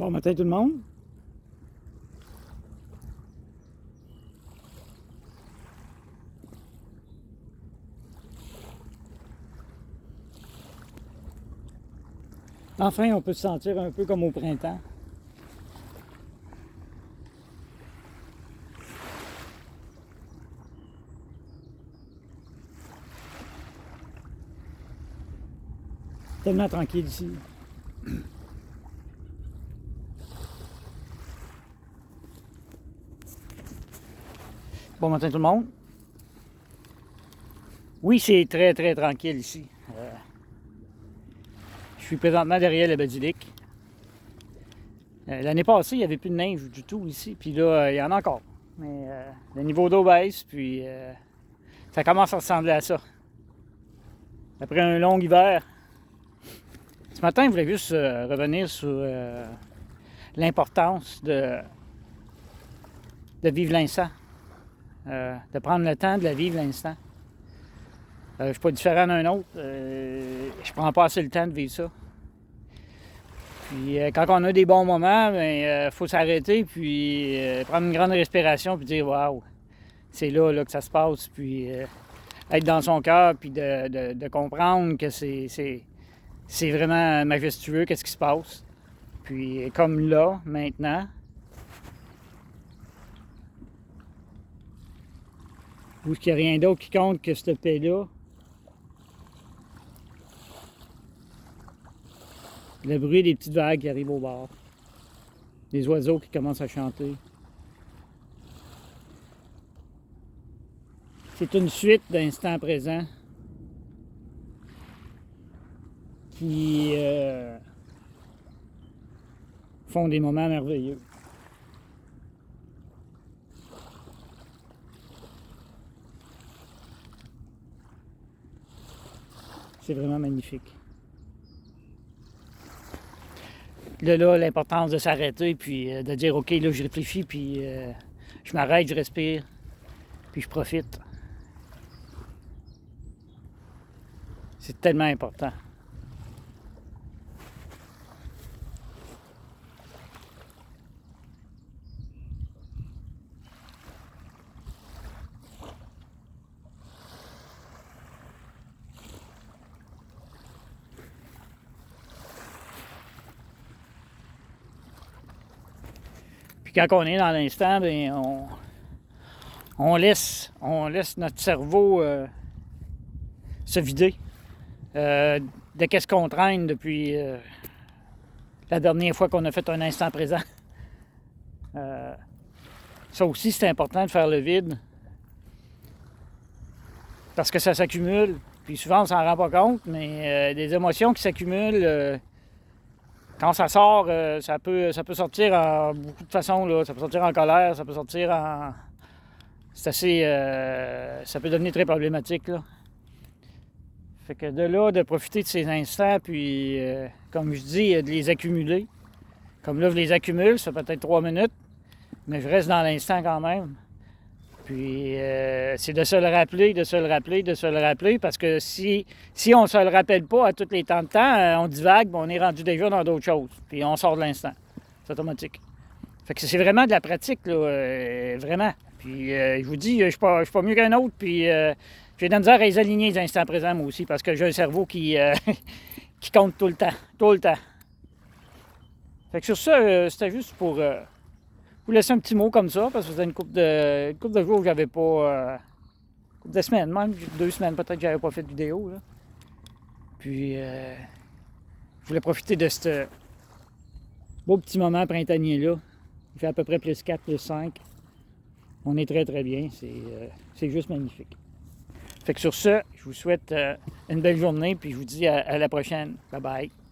Bon matin tout le monde. Enfin, on peut se sentir un peu comme au printemps. Tellement tranquille ici. Bon matin tout le monde. Oui, c'est très très tranquille ici. Je suis présentement derrière le basilic. L'année passée, il n'y avait plus de neige du tout ici. Puis là, il y en a encore. Mais le niveau d'eau baisse, puis ça commence à ressembler à ça. Après un long hiver. Ce matin, je voulais juste revenir sur l'importance de vivre l'instant. De prendre le temps de la vivre l'instant. Je ne suis pas différent d'un autre. Je prends pas assez le temps de vivre ça. Puis quand on a des bons moments, il faut s'arrêter, puis prendre une grande respiration, puis dire « Waouh, c'est là que ça se passe », puis être dans son cœur, puis de comprendre que c'est vraiment majestueux, qu'est-ce qui se passe. Puis comme là, maintenant, où il n'y a rien d'autre qui compte que cette paix-là, le bruit des petites vagues qui arrivent au bord, des oiseaux qui commencent à chanter. C'est une suite d'instants présents qui font des moments merveilleux. C'est vraiment magnifique. Là, l'importance de s'arrêter, puis de dire, OK, là, je réfléchis, puis je m'arrête, je respire, puis je profite. C'est tellement important. Puis quand on est dans l'instant, bien, on laisse notre cerveau se vider de qu'est-ce qu'on traîne depuis la dernière fois qu'on a fait un instant présent. Ça aussi, c'est important de faire le vide parce que ça s'accumule. Puis souvent, on ne s'en rend pas compte, mais des émotions qui s'accumulent, quand ça sort, ça peut sortir en beaucoup de façons. Là. Ça peut sortir en colère, ça peut sortir en... C'est assez... ça peut devenir très problématique. Là. Fait que de là, de profiter de ces instants, puis, comme je dis, de les accumuler. Comme là, je les accumule, ça peut être 3 minutes, mais je reste dans l'instant quand même. Puis, c'est de se le rappeler, parce que si on ne se le rappelle pas à tous les temps de temps, on divague, on est rendu déjà dans d'autres choses, puis on sort de l'instant. C'est automatique. Fait que c'est vraiment de la pratique, là, vraiment. Puis, je vous dis, je suis pas mieux qu'un autre, puis j'ai de la misère à les aligner les instants présents, moi aussi, parce que j'ai un cerveau qui compte tout le temps. Fait que sur ça, c'était juste pour vous laisser un petit mot comme ça, parce que c'était une couple de jours que j'avais pas... une couple de semaines, même 2 semaines peut-être que j'avais pas fait de vidéo. Là. Puis, je voulais profiter de ce beau petit moment printanier-là. Il fait à peu près plus 4, plus 5. On est très très bien, c'est juste magnifique. Fait que sur ce, je vous souhaite une belle journée, puis je vous dis à la prochaine. Bye bye.